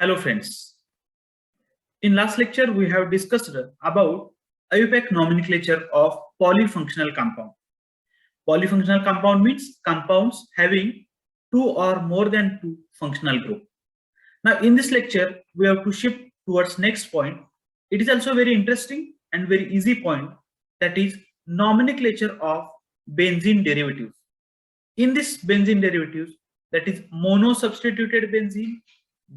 Hello friends. In last lecture we have discussed about IUPAC nomenclature of polyfunctional compound. Polyfunctional compound means compounds having two or more than two functional group. Now in this lecture we have to shift towards next point. It is also very interesting and very easy point, that is nomenclature of benzene derivatives. In this benzene derivatives, that is monosubstituted benzene,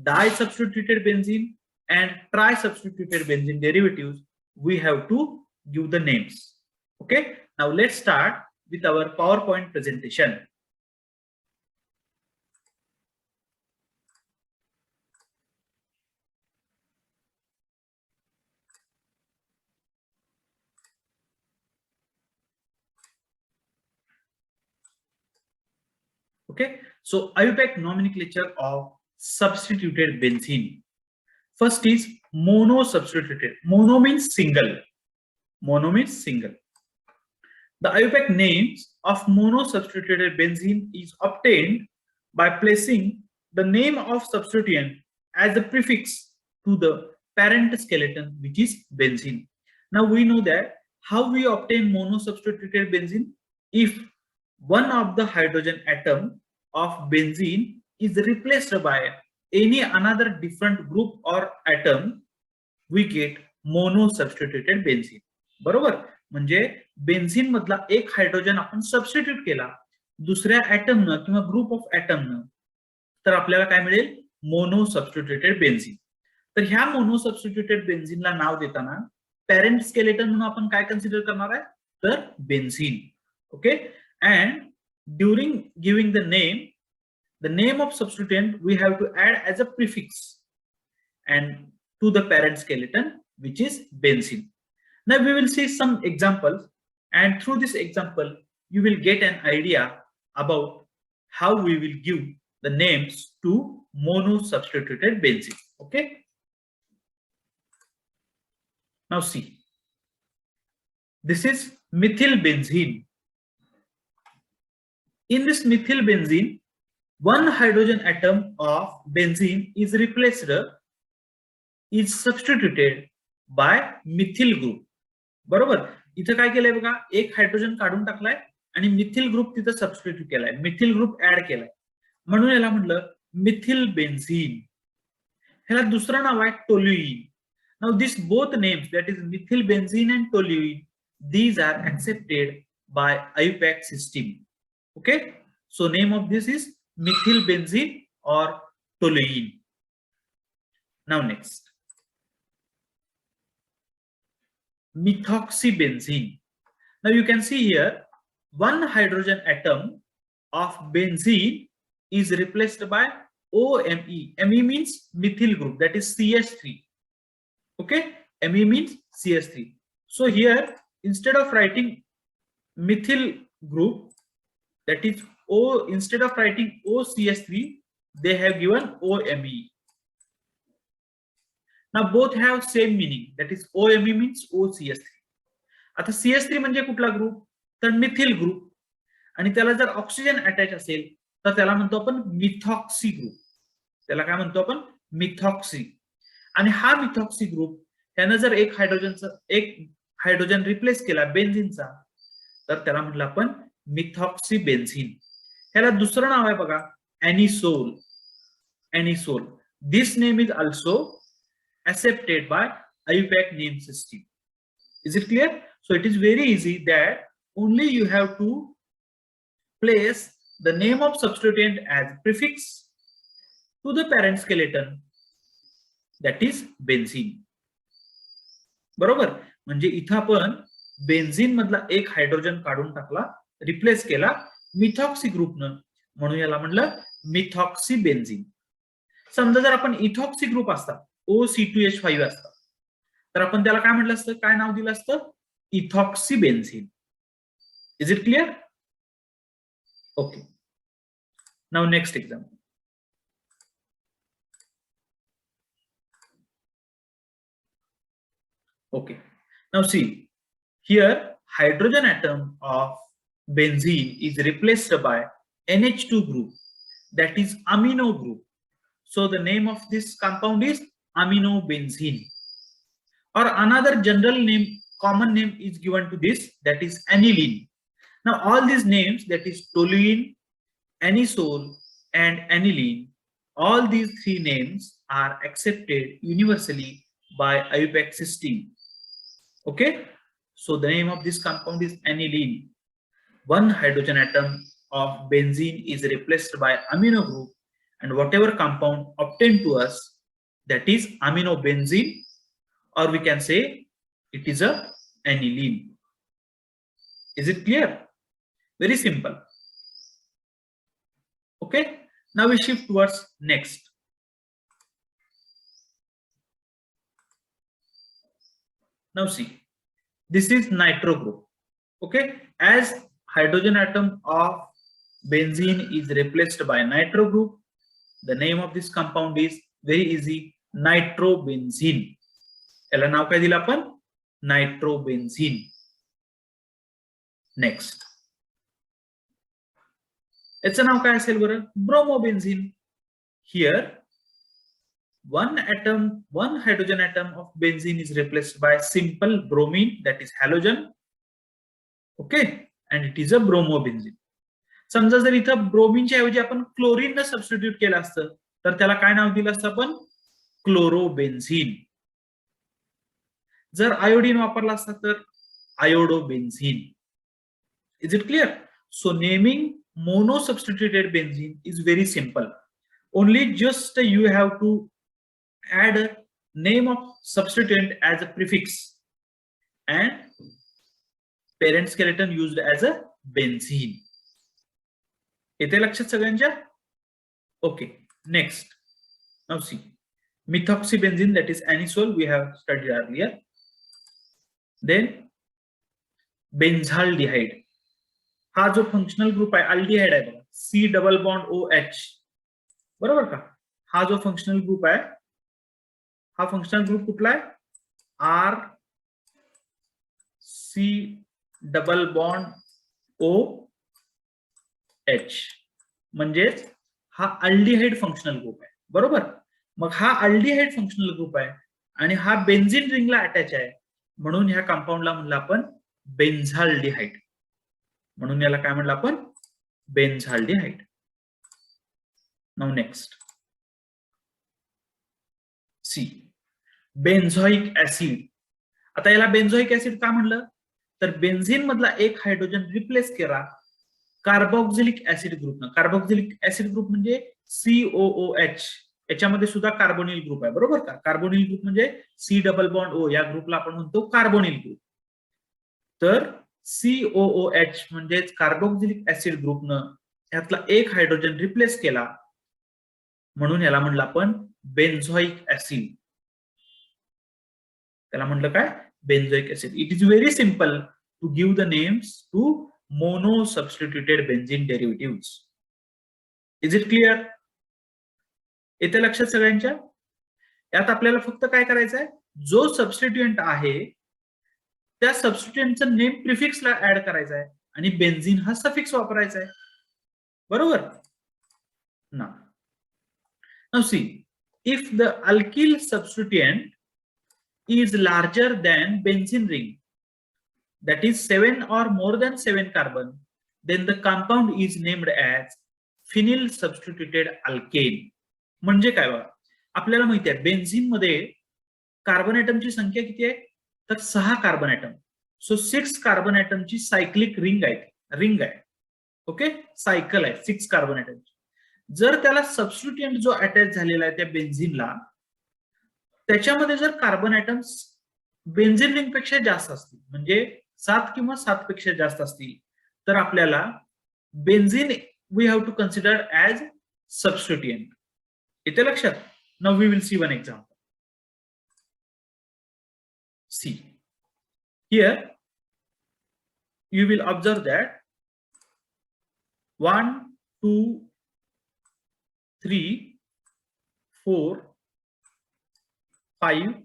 disubstituted benzene and trisubstituted benzene derivatives, we have to give the names. Okay, now let's start with our PowerPoint presentation. Okay, so IUPAC nomenclature of substituted benzene. First is monosubstituted. Mono means single. Mono means single. The IUPAC names of monosubstituted benzene is obtained by placing the name of substituent as a prefix to the parent skeleton, which is benzene. Now we know that how we obtain monosubstituted benzene. If one of the hydrogen atom of benzene is replaced by any another different group or atom, we get monosubstituted benzene. बरोबर, म्हणजे benzene मधला एक hydrogen आपण substitute केला दुसऱ्या ऍटमनं किंवा group of ऍटमनं, तर आपल्याला काय मिळेल? मोनोसबस्टिट्यूटेड बेन्झीन. तर ह्या मोनोसबस्टिट्यूटेड बेन्झीनला नाव देताना पॅरेंट स्केलेटन म्हणून आपण काय कन्सिडर करणार आहे? तर benzene. Okay, and during giving the name of substituent we have to add as a prefix and to the parent skeleton, which is benzene. Now we will see some examples, and through this example you will get an idea about how we will give the names to monosubstituted benzene. Okay, now see, this is methyl benzene. In this methyl benzene, one hydrogen atom of benzene is substituted by methyl group. बरोबर, इथं काय केलंय बघा, एक hydrogen काढून टाकलाय आणि methyl group तिथं सबस्टिट्यूट केलाय, मिथिल ग्रुप ऍड केलाय, म्हणून याला म्हटलं मिथिल बेन्झीन. ह्याला दुसरं नाव आहे toluene. Now this both names, that is methyl benzene and toluene, these are accepted by IUPAC system. Okay, so name of this is methyl benzene or toluene. Now next, methoxybenzene. Now you can see here one hydrogen atom of benzene is replaced by OMe. Me means methyl group, that is CH3. Okay, Me means CH3. So here instead of writing methyl group, that is O, instead of writing OCH3 they have given OMe. Now both have same meaning, that is OMe means OCH3. आता CH3 म्हणजे कुठला group? तर methyl group, आणि त्याला जर oxygen attach असेल तर त्याला म्हणतो आपण मिथॉक्सी ग्रुप. त्याला काय म्हणतो आपण? मिथॉक्सी. आणि हा मिथॉक्सी ग्रुप त्यानं जर एक हायड्रोजन रिप्लेस केला बेन्झीनचा, तर त्याला म्हटलं आपण मिथॉक्सी बेन्झीन. ह्याला दुसरं नाव आहे बघा, anisole. Anisole. This name is also accepted by IUPAC name system. Is it clear? So it is very easy that only you have to place the name of substituent as prefix to the parent skeleton, that is benzene. बरोबर, म्हणजे इथं आपण benzene मधला एक hydrogen काढून टाकला, replace केला methoxy ग्रुपनं, म्हणून याला म्हणलं मिथॉक्सी बेन्झीन. समजा जर आपण इथॉक्सी ग्रुप असता, OC2H5 असता, तर आपण त्याला काय म्हटलं असतं? काय नाव दिलं असतं? Ethoxy benzene. Is it clear? Okay, now next example. Okay, now see, here hydrogen atom of benzene is replaced by NH2 group, that is amino group. So the name of this compound is aminobenzene. Or another general name, common name is given to this, that is aniline. Now all these names, that is toluene, anisole and aniline, all these three names are accepted universally by IUPAC system. Okay, so the name of this compound is aniline. One hydrogen atom of benzene is replaced by amino group, and whatever compound obtained to us, that is aminobenzene, or we can say it is a aniline. Is it clear? Very simple. Okay, now we shift towards next. Now see, this is nitro group. Okay, as hydrogen atom of benzene is replaced by nitro group, the name of this compound is very easy, nitrobenzene. याला नाव काय दिलं आपण? नायट्रोबेन्झीन. Next, याचं नाव काय असेल बरं? Bromobenzene. Here one hydrogen atom of benzene is replaced by simple bromine, that is halogen. Okay, and it is a bromobenzene. समजा जर इथं ब्रोमिनच्या ऐवजी आपण क्लोरीन सबस्टिट्यूट केलं असतं तर त्याला काय नाव दिलं असतं आपण? क्लोरोबेन्झीन. जर आयोडीन वापरला असता तर iodobenzene. Is it clear? So naming mono substituted benzene is very simple. Only just you have to add a name of substituent as a prefix and parent skeleton used as a benzene. येते लक्षात सगळ्यांच्या? Okay, next. Now see, methoxybenzene, that is anisole, we have studied earlier. Then benzaldehyde. हा जो functional group आहे, aldehyde आहे बघा, C double bond OH, बरोबर का? हा जो फंक्शनल ग्रुप आहे, हा फंक्शनल ग्रुप कुठला आहे? R C double bond O H, म्हणजेच हा अल्डिहाइड फंक्शनल ग्रुप आहे, बरोबर? मग हा अल्डिहाइड फंक्शनल ग्रुप आहे आणि हा बेन्झीन रिंगला अटॅच आहे, म्हणून ह्या कंपाऊंडला म्हणलं आपण बेन्झाल्डिहाइड. म्हणून याला काय म्हणलं आपण? बेन्झाल्डिहाइड. नाउ नेक्स्ट, सी बेन्झोइक ऍसिड. आता याला बेन्झोइक ऍसिड का म्हणलं? तर बेन्झीन मधला एक हायड्रोजन रिप्लेस केला कार्बोक्सिलिक ऍसिड ग्रुपनं. कार्बोक्सिलिक ऍसिड ग्रुप म्हणजे COOH, याच्यामध्ये सुद्धा कार्बोनिल ग्रुप आहे, बरोबर का? कार्बोनिल ग्रुप म्हणजे C डबल बॉन्ड O, या ग्रुपला आपण म्हणतो कार्बोनिल ग्रुप. तर COOH म्हणजेच कार्बोक्सिलिक ऍसिड ग्रुपनं यातला एक हायड्रोजन रिप्लेस केला, म्हणून याला म्हणलं आपण बेन्झोइक ऍसिड. त्याला म्हणलं काय? Benzoic acid. It is very simple to give the names to mono substituted benzene derivatives. Is it clear? येते लक्षात सगळ्यांच्या? यात आपल्याला फक्त काय करायचं आहे, जो सबस्टिट्यूएंट आहे त्या सबस्टिट्यूएंटचं नेम प्रिफिक्सला ऍड करायचं आहे आणि बेन्झीन हा सफिक्स वापरायचा आहे, बरोबर ना? Now see, if the alkyl substituent is larger than benzene ring, that is 7 or more than 7 carbon, then the compound is named as phenyl substituted alkane. म्हणजे काय बघा, आपल्याला माहिती आहे बेन्झीन मध्ये कार्बन ऍटमची संख्या किती आहे? तर 6 कार्बन ऍटम. सो 6 कार्बन ऍटमची सायक्लिक रिंग आहे. ओके, सायकल आहे 6 कार्बन ऍटम. जर त्याला सबस्टिट्यूएंट जो अटॅच झालेला आहे त्या बेन्झीनला, त्याच्यामध्ये जर कार्बन ऍटम्स बेन्झीन रिंग पेक्षा जास्त असतील, म्हणजे 7 किंवा 7 पेक्षा जास्त असतील, तर आपल्याला benzene we have to consider as substituent. येते लक्षात? Now we will see one example. See here you will observe that 1, 2, 3, 4, 5,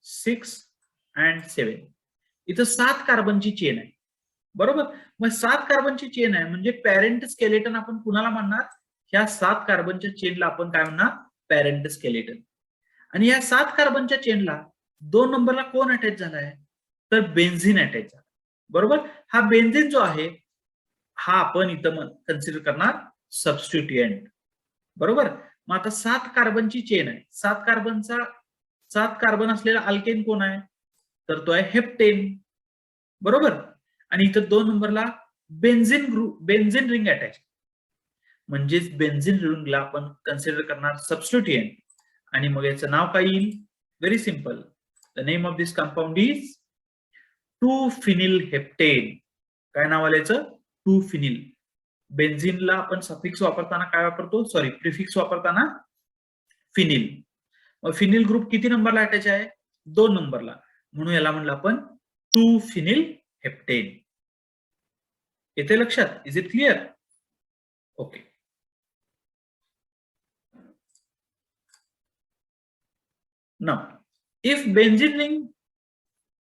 6 and 7. इथं 7 कार्बनची चेन आहे, बरोबर? मग 7 कार्बनची चेन आहे म्हणजे पॅरेंट स्केलेटन आपण कुणाला म्हणणार? ह्या 7 कार्बनच्या चेनला आपण काय म्हणणार, पॅरेंट स्केलेटन. आणि या 7 कार्बनच्या चेनला 2 नंबरला कोण अटॅच झालाय, तर बेन्झीन अटॅच झाला. बरोबर. हा बेन्झीन जो आहे हा आपण इथं कन्सिडर करणार सबस्टिट्युएंट. बरोबर. मग आता 7 कार्बनची चेन आहे, 7 कार्बन असलेला अल्केन कोण आहे, तर तो आहे हेप्टेन. बरोबर. आणि इथं 2 नंबरला बेन्झीन रिंग अटॅच, म्हणजेच बेन्झीन रिंगला आपण कन्सिडर करणार सबस्टिट्युएंट. आणि मग याचं नाव काय येईल, very simple, the name of this compound is two phenyl heptane. काय नाव आलं याचं, 2-फिनिल. बेन्झीनला आपण सफिक्स वापरताना काय वापरतो, सॉरी प्रिफिक्स वापरताना फिनिल. मग फिनिल ग्रुप किती नंबरला अटॅच आहे, 2 नंबरला, म्हणून याला म्हणलं आपण 2-फिनिल हेप्टेन. येते लक्षात, is it clear? Okay. Now, if benzene ring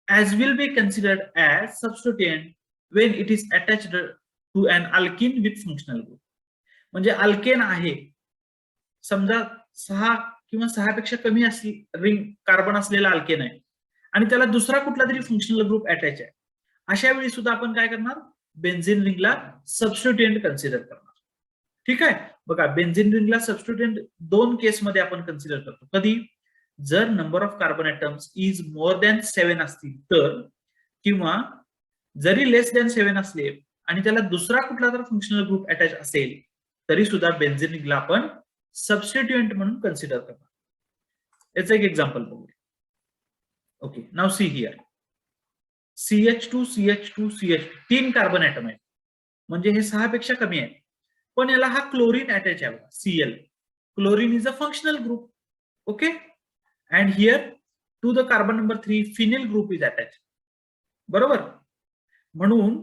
as will be considered as substituent when it is attached to an alkene with functional group. म्हणजे अल्केन आहे, समजा 6 किंवा 6 पेक्षा कमी असली रिंग कार्बन असलेला अल्केन आहे आणि त्याला दुसरा कुठला तरी फंक्शनल ग्रुप अटॅच आहे, अशा वेळी सुद्धा आपण काय करणार, बेन्झीन रिंगला सबस्टिट्युएंट कन्सिडर करणार. ठीक आहे. बघा, बेन्झीन रिंगला सबस्टिट्युएंट 2 केसमध्ये आपण कन्सिडर करतो. कधी, जर number of carbon atoms is more than 7 असतील तर, किंवा जरी लेस दॅन 7 असले आणि त्याला दुसरा कुठला तर फंक्शनल ग्रुप अटॅच असेल तरी सुद्धा बेन्झीन रिंगला आपण सबस्टिट्युएंट म्हणून कन्सिडर करणार. याचं एक एक्झाम्पल बघूया. Okay, now see here, CH2 CH2 CH2 3 carbon atom आहेत, म्हणजे हे 6 पेक्षा कमी आहे, पण याला हा क्लोरीन अटॅच आहे बघा, Cl. Chlorine is a functional group. Okay. And here to the carbon number 3 phenyl group is attached. बरोबर. म्हणून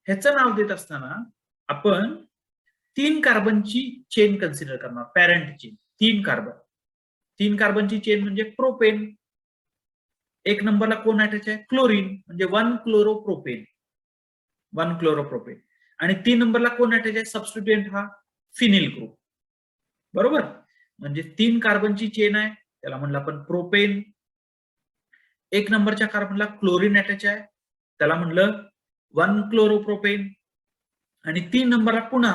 ह्याचं नाव देत असताना आपण 3 कार्बनची चेन कन्सिडर करणार, पॅरेंट चेन. 3 कार्बनची चेन म्हणजे प्रोपेन. 1 नंबरला कोण अटॅच आहे, क्लोरीन, म्हणजे 1 क्लोरोप्रोपेन. आणि 3 नंबरला कोण अटॅच आहे, सबस्टिट्युएंट हा फिनिल ग्रुप. बरोबर. म्हणजे 3 कार्बनची चेन आहे, त्याला म्हणलं आपण प्रोपेन. 1 नंबरच्या कार्बनला क्लोरीन अटॅच आहे, त्याला म्हणलं 1 क्लोरोप्रोपेन. आणि 3 नंबरला पुन्हा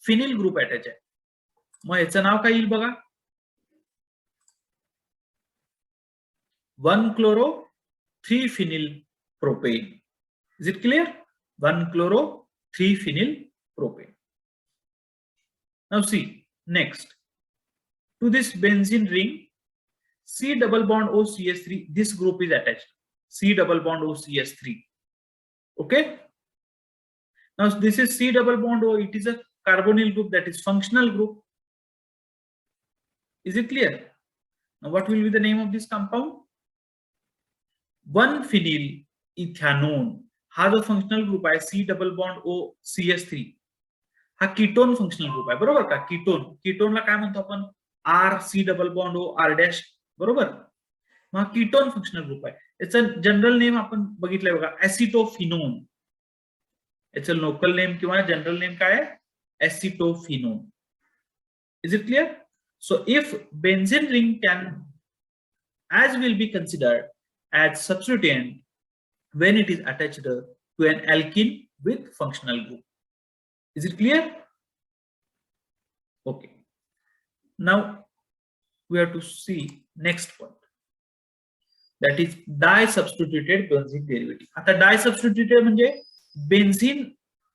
फिनिल ग्रुप अटॅच आहे, मग याचं नाव काय येईल बघा, 1 chloro 3 phenyl propane. Is it clear? 1 chloro 3 phenyl propane. Now see next, to this benzene ring C double bond O CH3, this group is attached, C double bond O CH3. Okay, now this is C double bond O, it is a carbonyl group, that is functional group. Is it clear? Now what will be the name of this compound, 1-phenyl ethanone. हा जो functional group आहे C double bond O CH3, हा ketone functional group आहे. बरोबर का, कीटोनला काय म्हणतो आपण, R C double bond O R dash. बरोबर. मग कीटोन फंक्शनल ग्रुप आहे. याचं जनरल नेम आपण बघितलंय बघा, ऍसिटोफिनोन. याचं लोकल नेम किंवा जनरल नेम काय आहे, acetophenone. Is it clear? So if benzene ring can as will be considered as substituent when it is attached to an alkene with functional group. Is it clear? Okay. Now we have to see next point, that is disubstituted benzene derivative. आता disubstituted म्हणजे benzene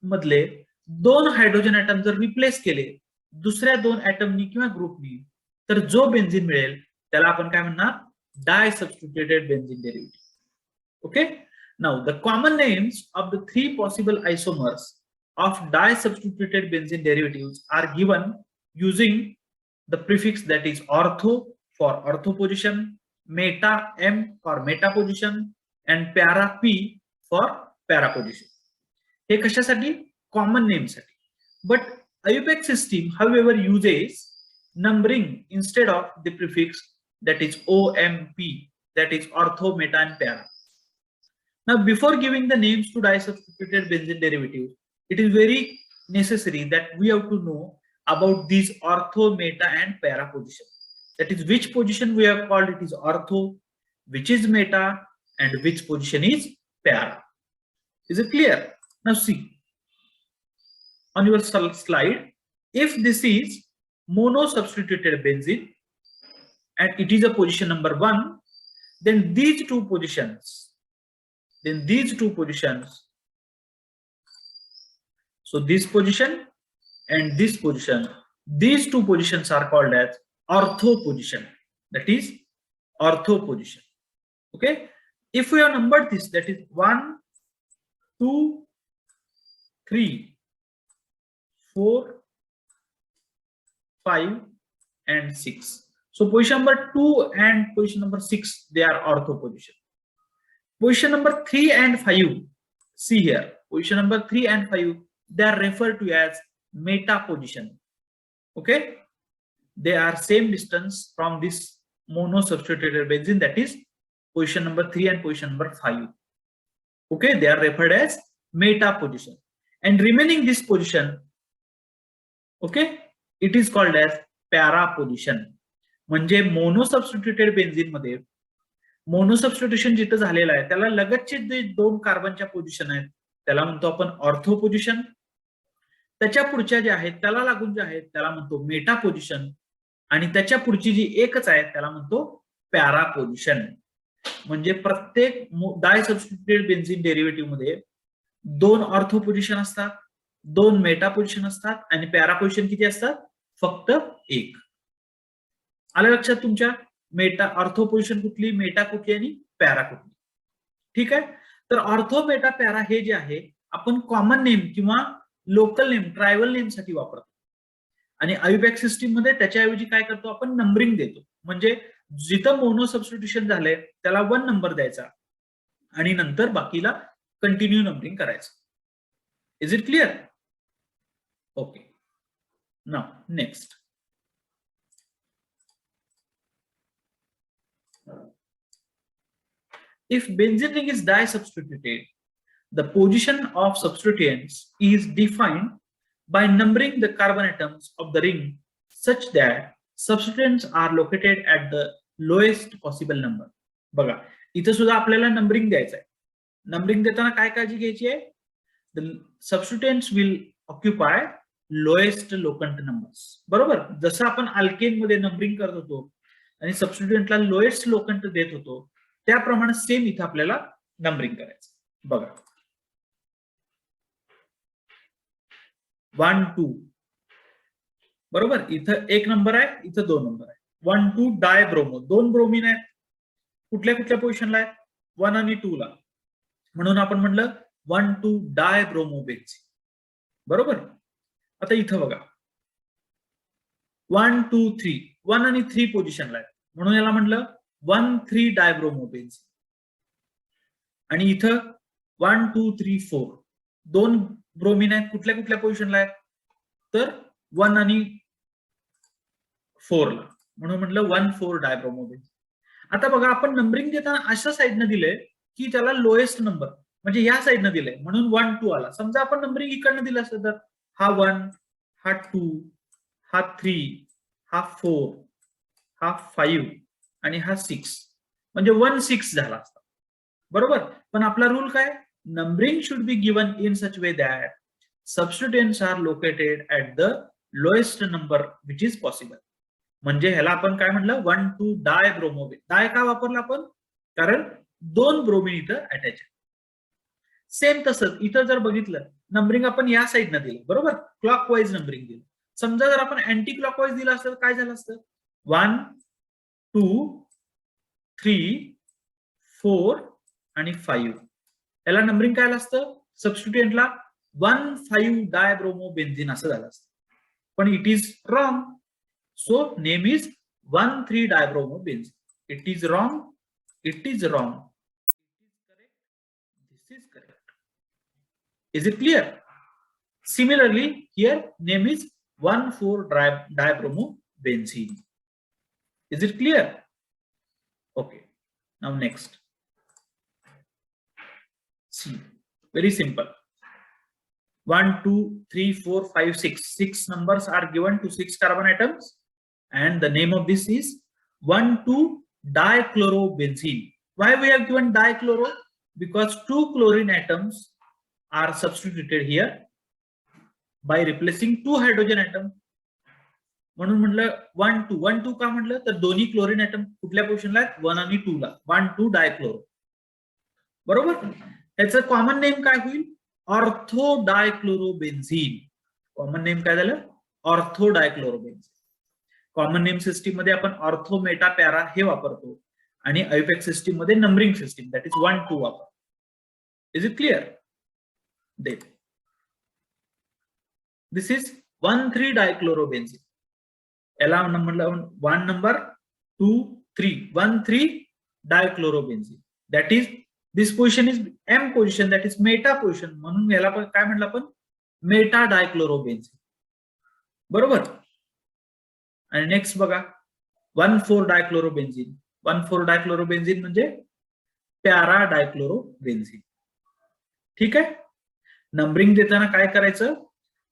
मधले 2 hydrogen atom जर replace केले दुसऱ्या 2 ऍटमनी किंवा ग्रुपनी, तर जो benzene मिळेल त्याला आपण काय म्हणणार, disubstituted benzene derivative. Okay. Now the common names of the 3 possible isomers of disubstituted benzene derivatives are given using the prefix, that is ortho for ortho position, meta M for meta position, and para P for para position. हे कशासाठी, common name साठी. But IUPAC system however uses numbering instead of the prefix, that is OMP, that is ortho, meta and para. Now before giving the names to disubstituted benzene derivatives, it is very necessary that we have to know about these ortho, meta, and para position. That is, which position we have called it is ortho, which is meta, and which position is para. Is it clear? Now see on your slide, if this is mono-substituted benzene and it is a position number 1, then these two positions, so this position and this position, these two positions are called as ortho position. That is ortho position. Okay, if we have numbered this, that is 1, 2, 3, 4, 5, and 6. So position number 2 and position number 6, they are ortho position. Position number 3 and 5, see here, position number 3 and 5, they are referred to as meta position. Okay, they are same distance from this mono-substituted benzene, that is position number 3 and position number 5. Okay, they are referred as meta position. And remaining this position, okay, it is called as para position. म्हणजे mono-substituted benzene मध्ये mono-substitution जिथं झालेलं आहे त्याला लगतचे जे दोन कार्बनच्या position आहेत त्याला म्हणतो आपण ऑर्थो पोझिशन. त्याच्या पुढच्या जे आहेत त्याला लागून जे आहेत त्याला म्हणतो मेटा पोझिशन. आणि त्याच्या पुढची जी एकच आहे त्याला म्हणतो पॅरा पोझिशन. म्हणजे प्रत्येक डाय सबस्टिट्यूटेड बेन्झीन डेरिव्हेटिव्ह मध्ये 2 ऑर्थो पोझिशन असतात, 2 मेटा पोझिशन असतात आणि पॅरा पोझिशन किती असतात? फक्त 1. आलं लक्षात तुमच्या? मेटा ऑर्थो पोझिशन कुठली, मेटा कुठली आणि पॅरा कुठली. ठीक आहे. तर ऑर्थो, मेटा, पॅरा हे जे आहे आपण कॉमन नेम किंवा लोकल नेम, ट्रायबल नेम साठी वापरतो. आणि आयुपॅक सिस्टीम मध्ये त्याच्याऐवजी काय करतो आपण, नंबरिंग देतो. म्हणजे जिथं मोनो सबस्टिट्यूशन झालंय त्याला 1 नंबर द्यायचा आणि नंतर बाकीला कंटिन्यू नंबरिंग करायचं. Is it clear? Okay. Now next. If benzene ring is di-substituted, the position of substituents is defined by numbering the carbon atoms of the ring such that substituents are located at the lowest possible number. बघा इथे सुद्धा आपल्याला numbering द्यायचं आहे. Numbering देताना काय काळजी घ्यायची आहे? The substituents will occupy lowest locant numbers. बरोबर, जसं आपण अल्केन मध्ये नंबरिंग करत होतो आणि सबस्टिट्यूएंटला लोएस्ट लोकंट देत होतो त्याप्रमाणे सेम इथे आपल्याला नंबरिंग करायचं. बघा 1, 2 बरोबर, इथं 1 नंबर आहे, इथं 2 नंबर आहे. 1, 2 डाय ब्रोमो, 2 ब्रोमीन आहेत. कुठल्या कुठल्या पोझिशनला आहेत? 1 आणि 2 ला. म्हणून आपण म्हटलं 1, 2 डाय ब्रोमो बेन्झीन. बरोबर. आता इथं बघा 1, 2, 3, 1 आणि 3 पोझिशनला आहेत म्हणून याला म्हटलं 1, 3 डायब्रोमो बेन्झीन. आणि इथं 1, 2, 3, 4 2 ब्रोमीन आहेत. कुठल्या कुठल्या पोझिशनला आहेत? तर 1 आणि 4 ला, म्हणून म्हटलं 1, 4 डायब्रोमो बेन्झीन. आता बघा आपण नंबरिंग देताना अशा साईडनं दिलंय की त्याला लोएस्ट नंबर म्हणजे या साईडनं दिलंय म्हणून 1, 2 आला. समजा आपण नंबरिंग इकडनं दिलं असतं तर हा 1, हा 2, हा 3, हा 4, हा 5 आणि हा 6 म्हणजे 1, 6 झाला असता. बरोबर. पण आपला रूल काय? Numbering should be given in such way that substituents are located at the lowest number which is possible. म्हणजे ह्याला आपण काय म्हटलं 1, 2 डाय ब्रोमो. डाय का वापरला आपण? कारण 2 ब्रोमीन इथं अटॅच आहे. सेम तसंच इथं जर बघितलं नंबरिंग आपण या साईडनं दिलं. बरोबर, क्लॉकवाईज नंबरिंग दिलं. समजा जर आपण अँटी क्लॉकवाईज दिलं असतं काय झालं असतं? 1, 2, 3, 4 आणि 5 याला नंबरिंग काय असतं? सबस्टिट्यूएंटला 1, 5 डायब्रोमो बेन्झीन असं झालं असतं. पण it is wrong. So name is 1, 3 dibromo benzene. It is wrong. It is wrong. This is correct. Is it clear? Similarly, here name is 1, 4 dibromo benzene. Is it clear? Okay. Now next. See, very simple. 1 2 3 4 5 6 numbers are given to 6 carbon atoms, and the name of this is 1,2-dichlorobenzene. Why we have given dichloro? Because 2 chlorine atoms are substituted here by replacing 2 hydrogen atoms. म्हणून म्हटलं 1 2 1 2 का म्हटलं तर दोन्ही chlorine atom कुठल्या पोझिशनला आहेत 1 आणि 2 ला 1,2-डायक्लोरो. बरोबर. याचं कॉमन नेम काय होईल ऑर्थो-डायक्लोरोबेन्झीन. कॉमन नेम काय झालं ऑर्थो-डायक्लोरोबेन्झीन. कॉमन नेम सिस्टीम मध्ये आपण ऑर्थो मेटा पॅरा हे वापरतो आणि आययुपॅक सिस्टीम मध्ये नंबरिंग सिस्टीम दॅट इज 1 2 वापरतो. Is it clear? Then this is one three dichlorobenzene. याला म्हटलं 1 number 2 3 one three dichlorobenzene. That is this position is M position that is meta position. म्हणून याला काय म्हटलं आपण मेटा-डायक्लोरोबेन्झीन. बरोबर. आणि नेक्स्ट बघा 1,4-डायक्लोरोबेन्झीन. 1,4-डायक्लोरोबेन्झीन म्हणजे पॅरा-डायक्लोरोबेन्झीन. ठीक आहे. नंबरिंग देताना काय करायचं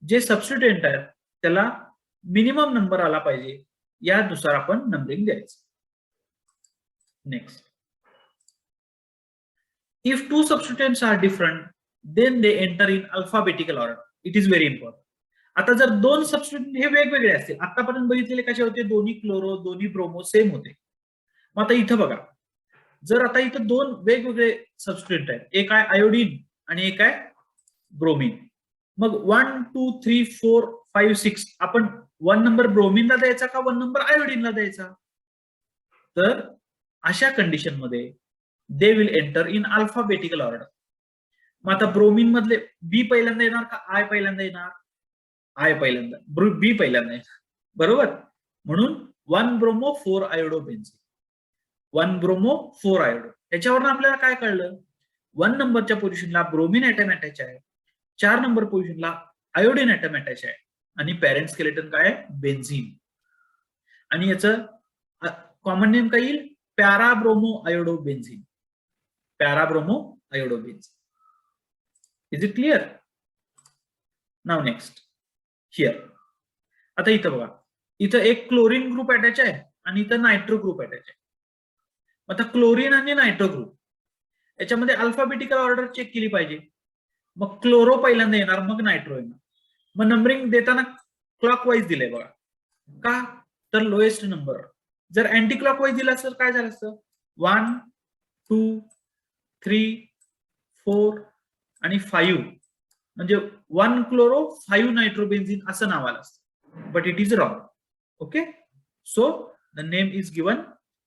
जे सबस्टिट्यूएंट आहे त्याला मिनिमम नंबर आला पाहिजे यानुसार आपण नंबरिंग द्यायचं. Next if 2 substituents are different then they enter in alphabetical order. It is very important. आता जर 2 सबस्टिट्यूएंट हे वेगवेगळे असतील आतापर्यंत बघितलेले कसे होते दोन्ही क्लोरो दोन्ही ब्रोमो सेम होते. मग आता इथं बघा जर आता इथं 2 वेगवेगळे सबस्टिट्यूएंट आहेत एक आहे आयोडीन आणि एक आहे ब्रोमीन. मग 1 2 3 4 5 6 आपण 1 नंबर ब्रोमीनला द्यायचा का 1 नंबर आयोडीनला द्यायचा. तर अशा कंडिशन मध्ये they will enter in alphabetical order. मग आता ब्रोमीन मधले बी पहिल्यांदा येणार का आय पहिल्यांदा येणार. आय पहिल्यांदा बी पहिल्यांदा येणार. बरोबर. म्हणून 1 ब्रोमो 4 आयोडोबेन्झीन. 1 bromo 4 iodo. याच्यावरून आपल्याला काय कळलं 1 नंबरच्या पोझिशनला ब्रोमीन ऍटम अटॅच आहे 4 नंबर पोझिशनला आयोडीन ऍटम अटॅच आहे आणि पॅरेंट स्केलेटन काय आहे बेन्झीन. आणि याचं कॉमन नेम काय येईल para bromo iodobenzene. Para bromo iodobenzene. Is it clear? नाव नेक्स्ट हिअर. आता इथं बघा इथं एक क्लोरीन ग्रुप अटॅच आहे आणि इथं नायट्रो ग्रुप अटॅच आहे. आता क्लोरीन आणि नायट्रो ग्रुप याच्यामध्ये अल्फाबेटिकल ऑर्डर चेक केली पाहिजे. मग क्लोरो पहिल्यांदा येणार मग नायट्रो येणार. मग नंबरिंग देताना क्लॉकवाईज दिलंय बघा. का तर लोएस्ट नंबर. जर अँटी क्लॉकवाईज दिला असतं काय झालं असतं 1 2 3 4 आणि 5 म्हणजे 1 क्लोरो 5 नायट्रोबेन्झीन असं नाव आलं असतं. But it is wrong. Okay. So the name is given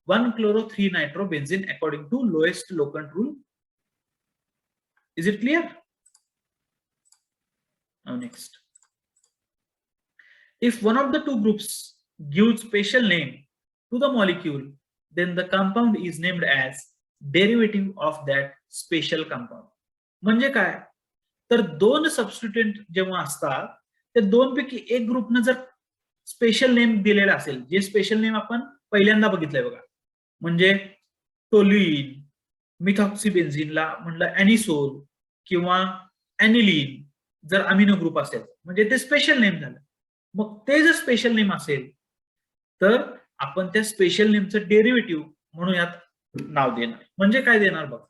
1 chloro 3 nitrobenzene according to lowest locant rule. Is it clear? Now next, if one of the two groups gives special name to the molecule, then the compound is named as derivative of that special compound. म्हणजे काय तर 2 सबस्टिट्यूएंट जेव्हा असतात त्या 2 पैकी एक ग्रुपनं जर special name दिलेला असेल जे स्पेशल नेम आपण पहिल्यांदा बघितलंय बघा म्हणजे टोल्युइन मिथॉक्सिबेन्झीनला म्हटलं अॅनिसोल किंवा अॅनिलीन जर अमिनो ग्रुप असेल म्हणजे ते स्पेशल नेम झालं. मग ते जर स्पेशल नेम असेल तर आपण त्या स्पेशल नेमचं डेरिव्हेटिव्ह म्हणून यात नाव देणार. म्हणजे काय देणार बघ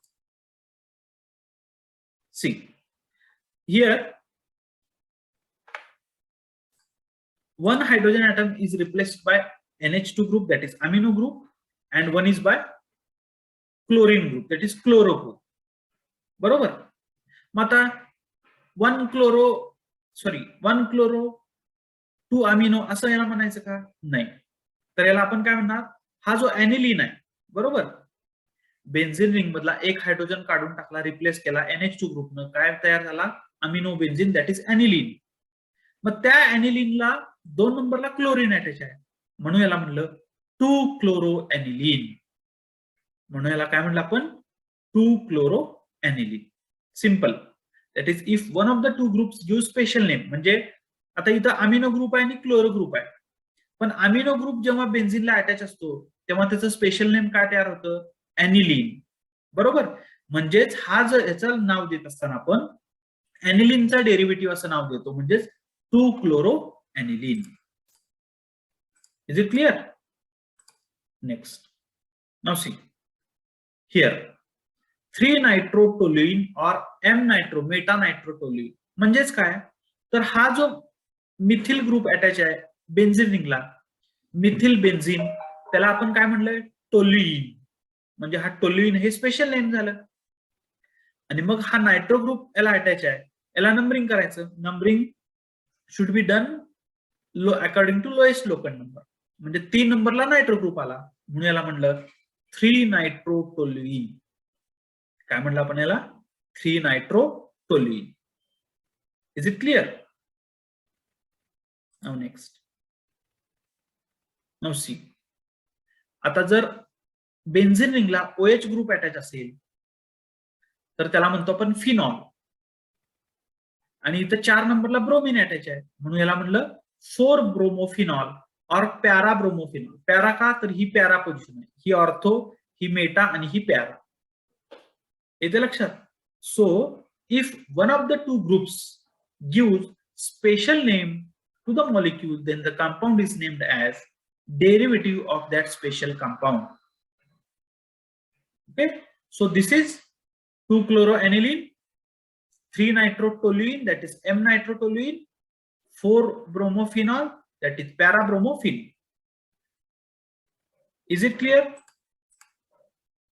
see here 1 hydrogen atom is replaced by NH2 group that is amino group and 1 is by chlorine group that is chloro group. बरोबर. मग आता 1 क्लोरो 2 अमिनो असं याला म्हणायचं का नाही. तर याला आपण काय म्हणणार हा जो ऍनिलीन आहे बरोबर बेन्झीन रिंग मधला एक हायड्रोजन काढून टाकला रिप्लेस केला NH2 ग्रुपनं काय तयार झाला अमिनो बेन्झीन दॅट इज ऍनिलीन. मग त्या ऍनिलीनला 2 नंबरला क्लोरीन अटॅच आहे म्हणून याला म्हणलं 2 क्लोरो ऍनिलीन. म्हणून याला काय म्हणलं आपण 2 chloro aniline. Simple. That is if one of the 2 groups give special name. म्हणजे आता इथं अमिनो ग्रुप आहे आणि क्लोरो ग्रुप आहे पण अमिनो ग्रुप जेव्हा बेन्झीनला अटॅच असतो तेव्हा त्याचं स्पेशल नेम काय तयार होतं ऍनिलीन. बरोबर. म्हणजेच हा जर याचं नाव देत असताना आपण ऍनिलीनचा डेरिव्हेटिव्ह असं नाव देतो, म्हणजेच 2-chloro-aniline. Is it clear? Next. Now see here 3-nitrotoluene or M-nitro metanitrotoluene म्हणजेच काय, तर हा जो मिथिल ग्रुप अटॅच आहे बेन्झीन रिंगला, मिथिल बेन्झीन, त्याला आपण काय म्हणलंय, टोल्युइन. म्हणजे हा टोल्युइन हे स्पेशल नेम झालं. आणि मग हा नायट्रो ग्रुप याला अटॅच आहे, याला नंबरिंग करायचं. Numbering should be done according to lowest local number. म्हणजे 3 नंबरला नायट्रो ग्रुप आला म्हणून याला म्हणलं 3-nitrotoluene. काय म्हणलं आपण याला, 3-nitrotoluene. Is it clear? Now next. Now see, आता जर बेन्झीन रिंगला OH ग्रुप अटॅच असेल तर त्याला म्हणतो आपण फिनॉल. आणि इथं 4 नंबरला ब्रोमीन अटॅच आहे म्हणून याला म्हणलं 4-bromophenol और पॅराब्रोमोफिनॉल. पॅरा का, तर ही पॅरा पोझिशन आहे, ही ऑर्थो, ही मेटा आणि ही पॅरा. येते लक्षात? So if one of the 2 groups gives special name to the molecule, then the compound is named as derivative of that special compound. Okay, so this is 2-chloro-aniline, 3-nitrotoluene, that is M-nitrotoluene, 4-bromophenol, that is para-bromophenol. Is it clear?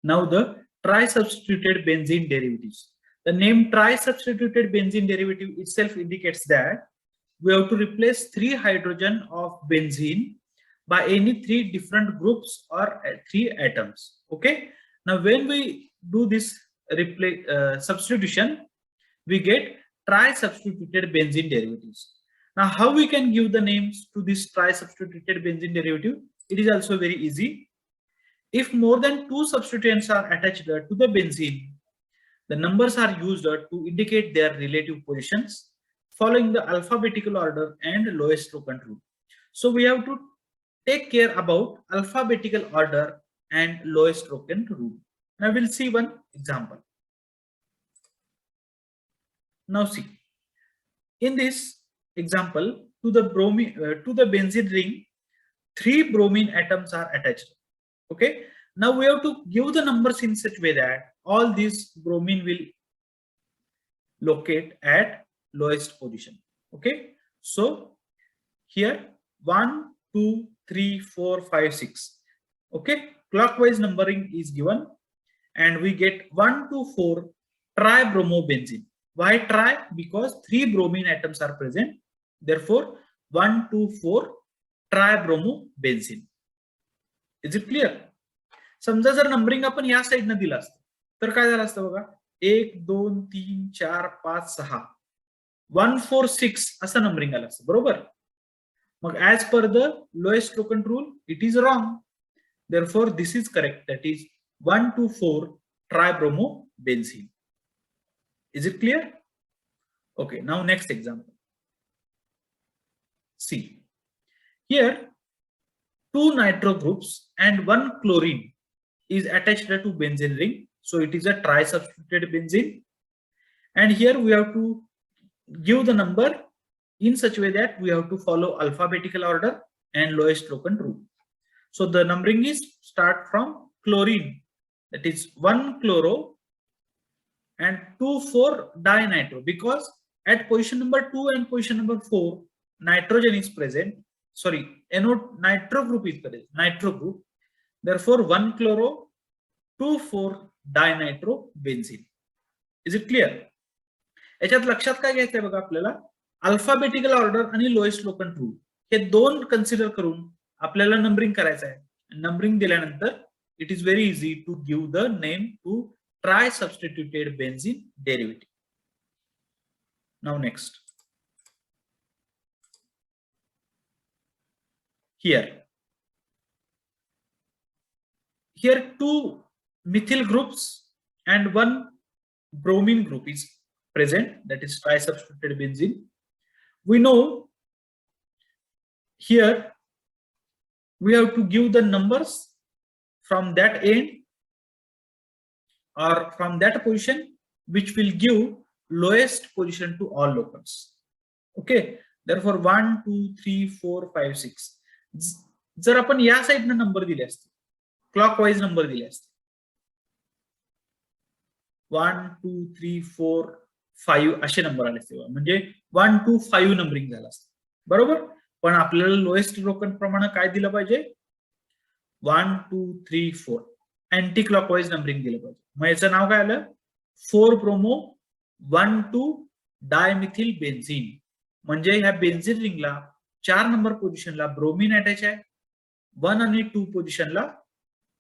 Now the tri-substituted benzene derivatives. The name tri-substituted benzene derivative itself indicates that we have to replace 3 hydrogen of benzene by any 3 different groups or 3 atoms. Okay. Now when we do this substitution, we get tri-substituted benzene derivatives. Now how we can give the names to this tri-substituted benzene derivative? It is also very easy. If more than 2 substituents are attached to the benzene, the numbers are used to indicate their relative positions following the alphabetical order and lowest locant rule. So we have to take care about alphabetical order and lowest locant rule. Now we'll see one example. Now see, in this example, to the benzene ring, 3 bromine atoms are attached. Okay, now we have to give the numbers in such way that all these bromine will locate at lowest position. Okay, so here 1, 2, 3, 4, 5, 6. Okay, clockwise numbering is given and we get 1 to 4 tribromobenzene. Why tri? Because 3 bromine atoms are present. Therefore 1 to 4 tribromobenzene. Is it clear? समजा जर numbering आपण या साइडनं दिलं असतं तर काय झालं असतं बघा, 1, 2, 3, 4, 5, 6, 1, 4, 6 असं नंबरिंग आलं असतं, बरोबर? मग as per the lowest locant rule it is wrong. Therefore this is correct, that is 1 to 4 tribromobenzene. Is it clear? Okay, now next example. See, here 2 nitro groups and 1 chlorine is attached to benzene ring, so it is a tri-substituted benzene. And here we have to give the number in such a way that we have to follow alphabetical order and lowest locant rule. So the numbering is start from chlorine, that is 1 chloro and 2, 4 dinitro, because at position number 2 and position number 4 nitrogen is present. Sorry, nitro group is present, nitro group. Therefore 1 chloro, 2, 4 dinitrobenzene. Is it clear? याच्यात लक्षात काय घ्यायचंय बघा, आपल्याला alphabetical order आणि lowest locant rule हे 2 consider करून आपल्याला नंबरिंग करायचं आहे. नंबरिंग दिल्यानंतर it is very easy to give the name to trisubstituted benzene derivative. Now next. Here 2 methyl groups and 1 bromine group is present, that is tri-substituted benzene. We know here we have to give the numbers from that end or from that position which will give lowest position to all locals. Okay, therefore 1 2 3 4 5 6. जर आपण या साइडने number दिले असते, clockwise number दिले असते, 1 2 3 4 5 असे number आले असते, म्हणजे 1 2 5 नंबरिंग झालं असतं, बरोबर. पण आपल्याला लोएस्ट लोकल प्रमाणे काय दिलं पाहिजे, 1 2 3 4 अँटी क्लॉकवाइज नंबरिंग दिलं पाहिजे. मग याचं नाव काय आलं, 4 ब्रोमो 1 2 डायमिथिल बेन्झीन. म्हणजे ह्या बेन्झीन रिंगला 4 नंबर पोझिशनला ब्रोमीन अटॅच आहे, 1 आणि 2 पोझिशनला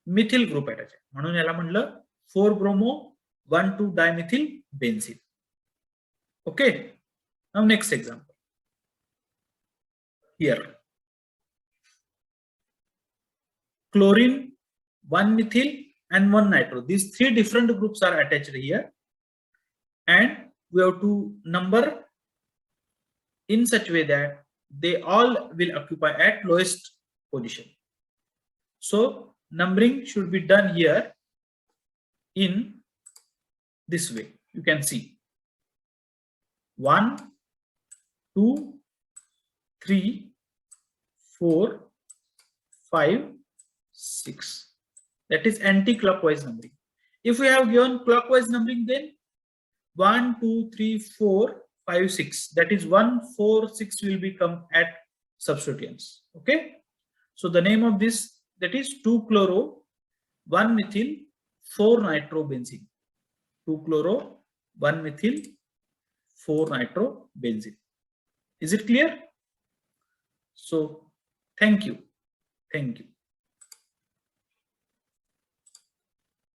मिथिल ग्रुप अटॅच आहे, म्हणून याला म्हणलं 4 bromo 1 2 dimethyl benzene. Okay, now next example. Here, chlorine, 1 methyl and 1 nitro. These 3 different groups are attached here, and we have to number in such way that they all will occupy at lowest position. So numbering should be done here in this way. You can see 1 2 3 4 5 6. That is anti-clockwise numbering. If we have given clockwise numbering, then 1 2 3 4 5 6. That is 1 4 6 will become at substituents. Okay. So the name of this, that is 2 chloro 1 methyl 4 nitrobenzene. 2 chloro 1 methyl 4 nitrobenzene. Is it clear? So thank you.